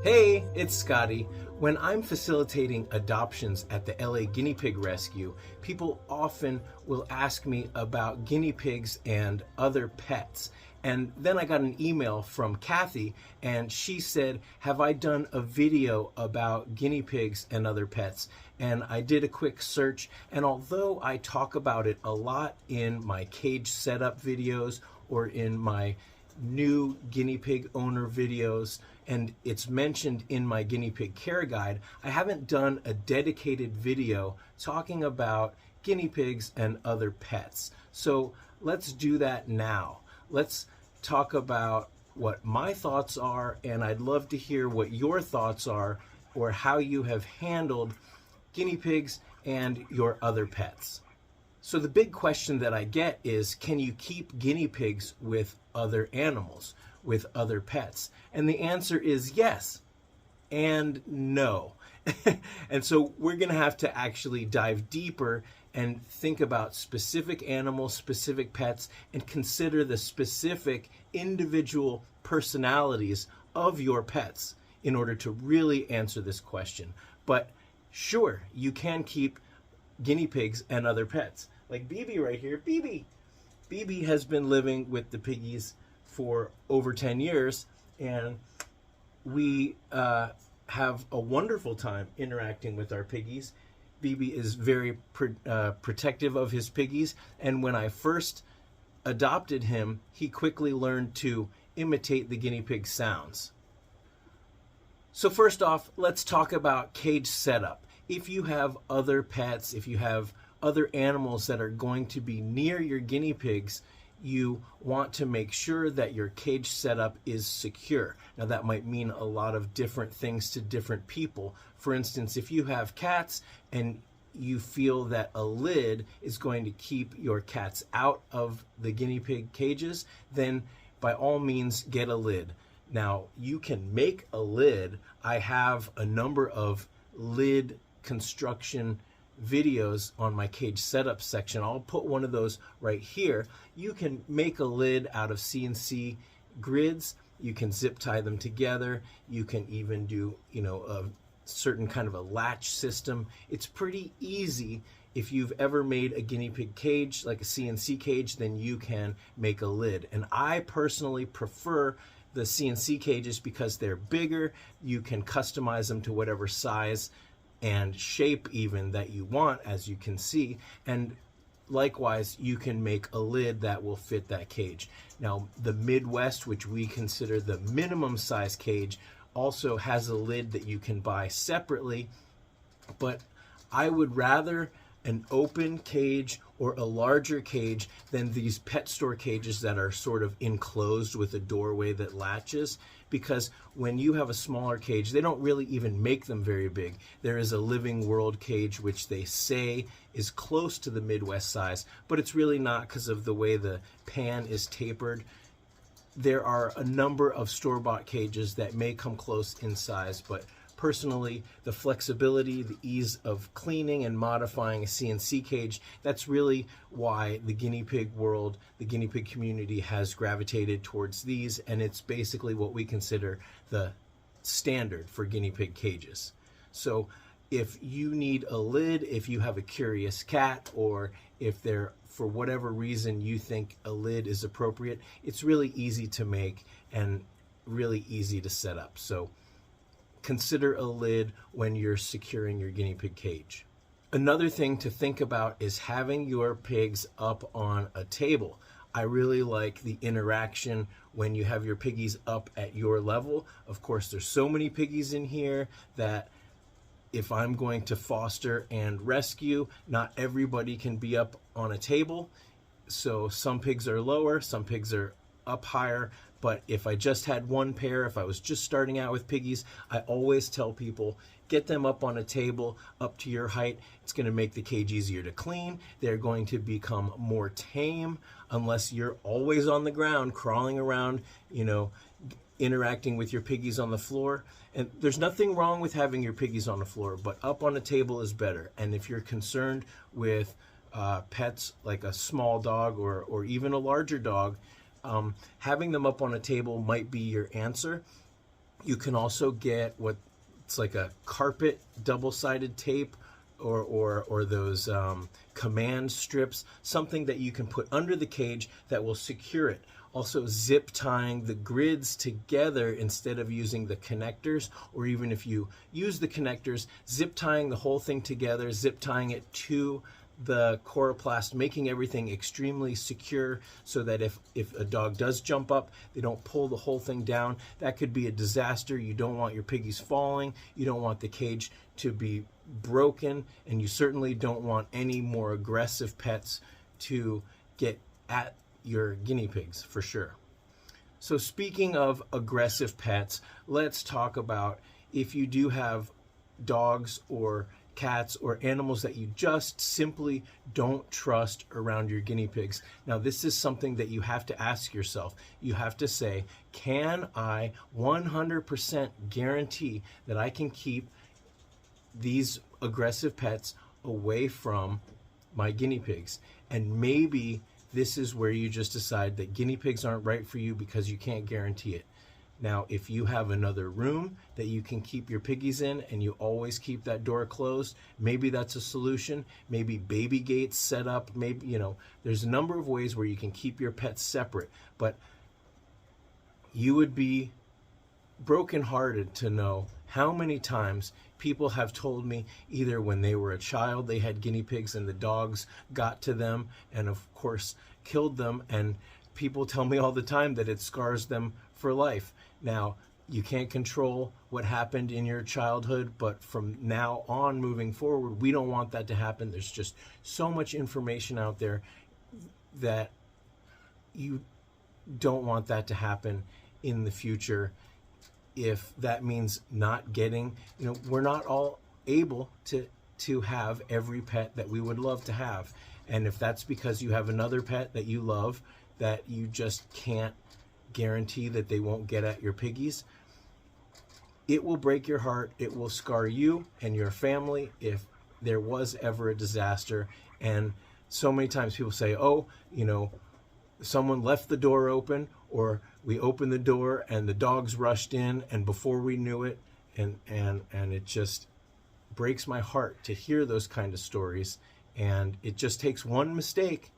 Hey, it's Scotty. When I'm facilitating adoptions at the LA Guinea Pig Rescue, people often will ask me about guinea pigs and other pets. And then I got an email from Kathy, and she said, have I done a video about guinea pigs and other pets? And I did a quick search, and although I talk about it a lot in my cage setup videos or in my new guinea pig owner videos, and it's mentioned in my guinea pig care guide, I haven't done a dedicated video talking about guinea pigs and other pets. So let's do that now. Let's talk about what my thoughts are, and I'd love to hear what your thoughts are or how you have handled guinea pigs and your other pets. So the big question that I get is, can you keep guinea pigs with other animals, with other pets? And the answer is yes and no. And so we're going to have to actually dive deeper and think about specific animals, specific pets, and consider the specific individual personalities of your pets in order to really answer this question. But sure, you can keep guinea pigs and other pets. Like BB right here. BB has been living with the piggies for over 10 years, and we have a wonderful time interacting with our piggies. BB is very protective of his piggies, and when I first adopted him, he quickly learned to imitate the guinea pig sounds. So first off, let's talk about cage setup. If you have other pets, if you have other animals that are going to be near your guinea pigs, you want to make sure that your cage setup is secure. Now that might mean a lot of different things to different people. For instance, if you have cats and you feel that a lid is going to keep your cats out of the guinea pig cages, then by all means get a lid. Now you can make a lid. I have a number of lid construction videos on my cage setup section. I'll put one of those right here. You can make a lid out of CNC grids. You can zip tie them together. You can even do, a certain kind of a latch system. It's pretty easy. If you've ever made a guinea pig cage, like a CNC cage, then you can make a lid. And I personally prefer the CNC cages because they're bigger. You can customize them to whatever size and shape even that you want, as you can see, and likewise you can make a lid that will fit that cage. Now the Midwest, which we consider the minimum size cage, also has a lid that you can buy separately, but I would rather an open cage or a larger cage than these pet store cages that are sort of enclosed with a doorway that latches, because when you have a smaller cage, they don't really even make them very big. There is a Living World cage which they say is close to the Midwest size, but it's really not because of the way the pan is tapered. There are a number of store-bought cages that may come close in size, but personally, the flexibility, the ease of cleaning and modifying a CNC cage, that's really why the guinea pig world, the guinea pig community has gravitated towards these, and it's basically what we consider the standard for guinea pig cages. So if you need a lid, if you have a curious cat, or if there, for whatever reason, you think a lid is appropriate, it's really easy to make and really easy to set up. So consider a lid when you're securing your guinea pig cage. Another thing to think about is having your pigs up on a table. I really like the interaction when you have your piggies up at your level. Of course, there's so many piggies in here that if I'm going to foster and rescue, not everybody can be up on a table. So some pigs are lower, some pigs are up higher. But if I just had one pair, if I was just starting out with piggies, I always tell people, get them up on a table up to your height. It's going to make the cage easier to clean. They're going to become more tame unless you're always on the ground, crawling around, interacting with your piggies on the floor. And there's nothing wrong with having your piggies on the floor, but up on a table is better. And if you're concerned with pets like a small dog or even a larger dog, having them up on a table might be your answer. You can also get it's like a carpet double-sided tape, or those command strips, something that you can put under the cage that will secure it. Also, zip tying the grids together instead of using the connectors, or even if you use the connectors, zip tying the whole thing together, zip tying it to the coroplast, making everything extremely secure so that if a dog does jump up, they don't pull the whole thing down. That could be a disaster. You don't want your piggies falling. You don't want the cage to be broken, and you certainly don't want any more aggressive pets to get at your guinea pigs, for sure. So speaking of aggressive pets, let's talk about if you do have dogs or cats or animals that you just simply don't trust around your guinea pigs. Now, this is something that you have to ask yourself. You have to say, can I 100% guarantee that I can keep these aggressive pets away from my guinea pigs? And maybe this is where you just decide that guinea pigs aren't right for you because you can't guarantee it. Now, if you have another room that you can keep your piggies in and you always keep that door closed, maybe that's a solution. Maybe baby gates set up. Maybe, there's a number of ways where you can keep your pets separate. But you would be brokenhearted to know how many times people have told me either when they were a child they had guinea pigs and the dogs got to them and of course killed them, and people tell me all the time that it scars them for life. Now, you can't control what happened in your childhood, but from now on moving forward, we don't want that to happen. There's just so much information out there that you don't want that to happen in the future. If that means not getting, we're not all able to have every pet that we would love to have. And if that's because you have another pet that you love that you just can't guarantee that they won't get at your piggies, it will break your heart. It will scar you and your family if there was ever a disaster. And so many times people say, someone left the door open, or we opened the door and the dogs rushed in, and before we knew it, and it just breaks my heart to hear those kind of stories. And it just takes one mistake.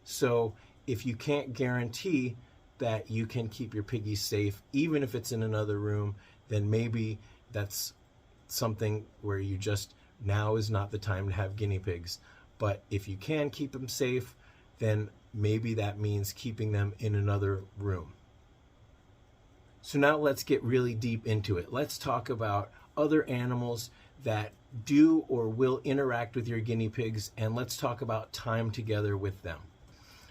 So if you can't guarantee that you can keep your piggies safe, even if it's in another room, then maybe that's something where you just, now is not the time to have guinea pigs. But if you can keep them safe, then maybe that means keeping them in another room. So now let's get really deep into it. Let's talk about other animals that do or will interact with your guinea pigs, and let's talk about time together with them.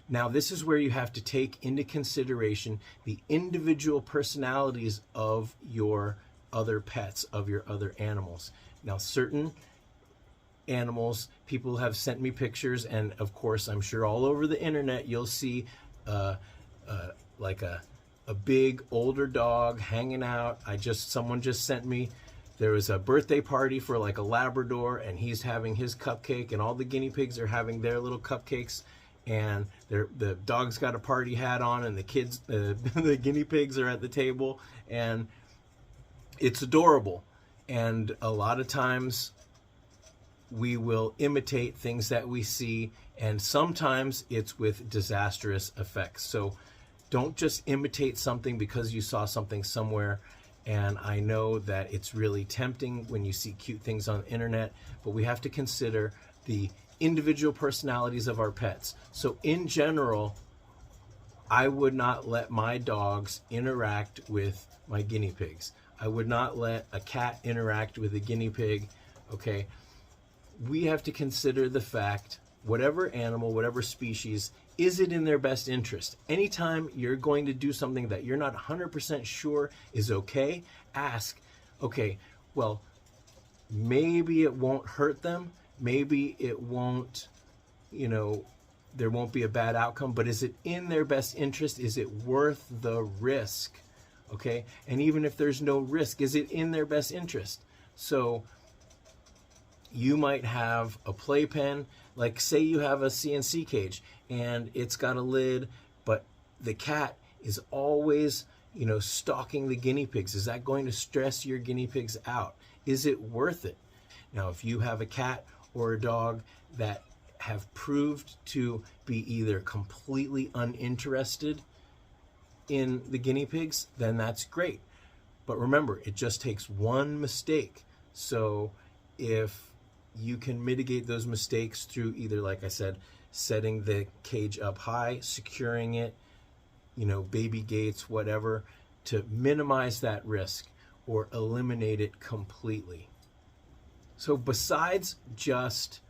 Now, this is where you have to take into consideration the individual personalities of your other pets, of your other animals. Now, certain animals, people have sent me pictures, and of course, I'm sure all over the internet, you'll see like a big older dog hanging out. Someone just sent me, there was a birthday party for like a Labrador, and he's having his cupcake, and all the guinea pigs are having their little cupcakes. And the dog's got a party hat on, and the kids, the guinea pigs are at the table, and it's adorable. And a lot of times we will imitate things that we see, and sometimes it's with disastrous effects. So don't just imitate something because you saw something somewhere. And I know that it's really tempting when you see cute things on the internet, but we have to consider the individual personalities of our pets. So in general, I would not let my dogs interact with my guinea pigs. I would not let a cat interact with a guinea pig. Okay, we have to consider the fact, whatever animal, whatever species, is it in their best interest? Anytime you're going to do something that you're not 100% sure is okay, ask, okay, well, maybe it won't hurt them. Maybe it won't, there won't be a bad outcome, but is it in their best interest? Is it worth the risk? Okay. And even if there's no risk, is it in their best interest? So you might have a playpen, like say you have a CNC cage and it's got a lid, but the cat is always, stalking the guinea pigs? Is that going to stress your guinea pigs out? Is it worth it? Now, if you have a cat or a dog that have proved to be either completely uninterested in the guinea pigs, then that's great. But remember, it just takes one mistake. So if you can mitigate those mistakes through either, like I said, setting the cage up high, securing it, baby gates, whatever, to minimize that risk or eliminate it completely. So besides just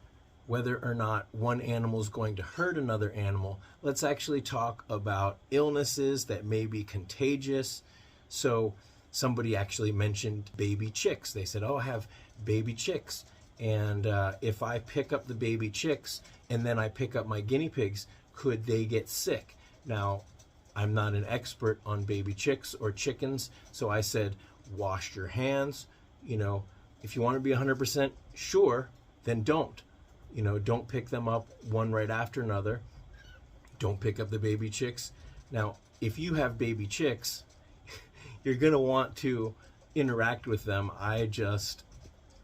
whether or not one animal is going to hurt another animal, let's actually talk about illnesses that may be contagious. So somebody actually mentioned baby chicks. They said, oh, I have baby chicks. And if I pick up the baby chicks and then I pick up my guinea pigs, could they get sick? Now, I'm not an expert on baby chicks or chickens, so I said, wash your hands. If you want to be 100% sure, then don't. Don't pick them up one right after another. Don't pick up the baby chicks. Now, if you have baby chicks, you're going to want to interact with them. I just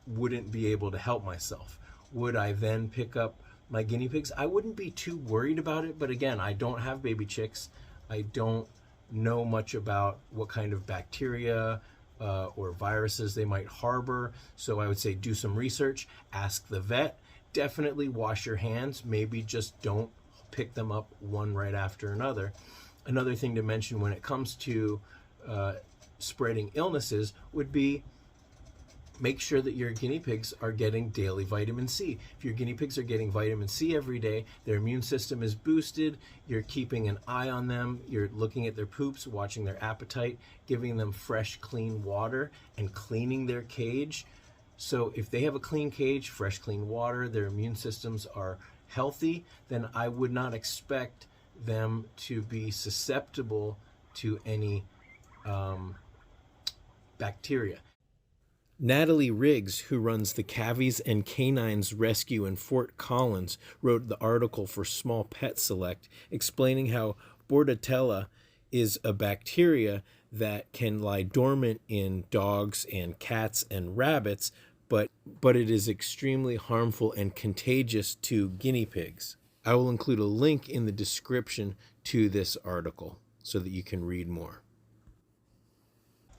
wouldn't be able to help myself. Would I then pick up my guinea pigs? I wouldn't be too worried about it, but again, I don't have baby chicks. I don't know much about what kind of bacteria or viruses they might harbor. So I would say do some research, ask the vet, definitely wash your hands. Maybe just don't pick them up one right after another. Another thing to mention when it comes to spreading illnesses would be make sure that your guinea pigs are getting daily vitamin C. If your guinea pigs are getting vitamin C every day, their immune system is boosted, you're keeping an eye on them, you're looking at their poops, watching their appetite, giving them fresh, clean water, and cleaning their cage. So if they have a clean cage, fresh, clean water, their immune systems are healthy, then I would not expect them to be susceptible to any bacteria. Natalie Riggs, who runs the Cavies and Canines Rescue in Fort Collins, wrote the article for Small Pet Select explaining how Bordetella is a bacteria that can lie dormant in dogs and cats and rabbits, but it is extremely harmful and contagious to guinea pigs. I will include a link in the description to this article so that you can read more.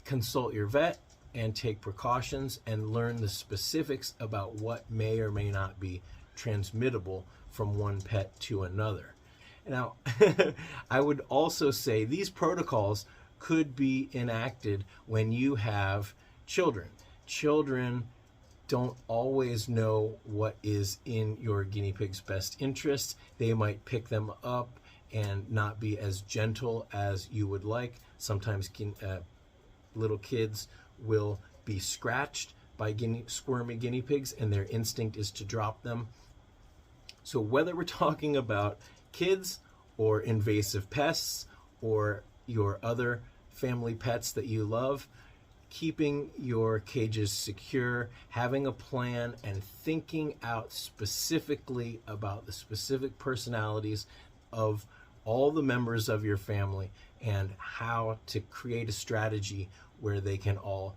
Consult your vet and take precautions and learn the specifics about what may or may not be transmittable from one pet to another. Now, I would also say these protocols could be enacted when you have children. Children don't always know what is in your guinea pig's best interest. They might pick them up and not be as gentle as you would like. Sometimes little kids will be scratched by squirmy guinea pigs and their instinct is to drop them. So whether we're talking about kids or invasive pests or your other family pets that you love, keeping your cages secure, having a plan, and thinking out specifically about the specific personalities of all the members of your family and how to create a strategy where they can all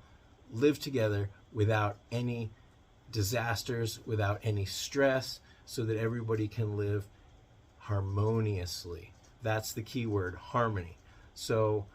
live together without any disasters, without any stress, so that everybody can live harmoniously. That's the key word, harmony. So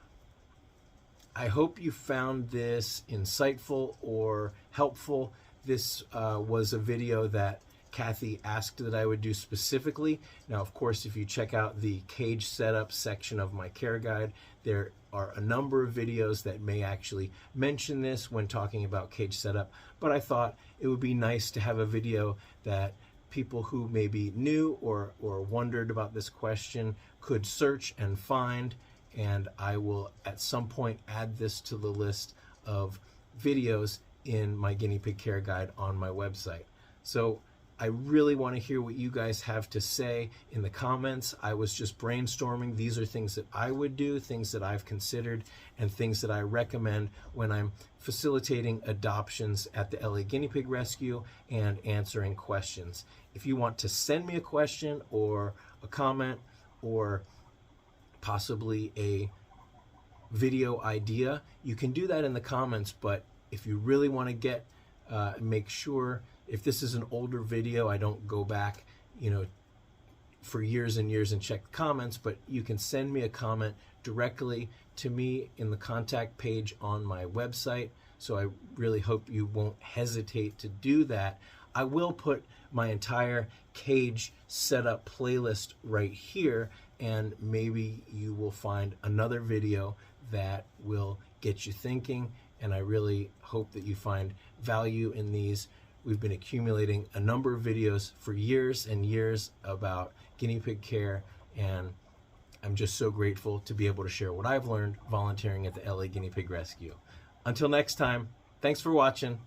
I hope you found this insightful or helpful. This was a video that Kathy asked that I would do specifically. Now, of course, if you check out the cage setup section of my care guide, there are a number of videos that may actually mention this when talking about cage setup, but I thought it would be nice to have a video that people who may be new or wondered about this question could search and find, and I will at some point add this to the list of videos in my guinea pig care guide on my website. So I really want to hear what you guys have to say in the comments. I was just brainstorming. These are things that I would do, things that I've considered, and things that I recommend when I'm facilitating adoptions at the LA Guinea Pig Rescue and answering questions. If you want to send me a question or a comment or possibly a video idea, you can do that in the comments. But if you really want to get, make sure, if this is an older video, I don't go back, for years and years and check the comments, but you can send me a comment directly to me in the contact page on my website. So I really hope you won't hesitate to do that. I will put my entire cage setup playlist right here, and maybe you will find another video that will get you thinking, and I really hope that you find value in these. We've been accumulating a number of videos for years and years about guinea pig care, and I'm just so grateful to be able to share what I've learned volunteering at the LA Guinea Pig Rescue. Until next time, thanks for watching.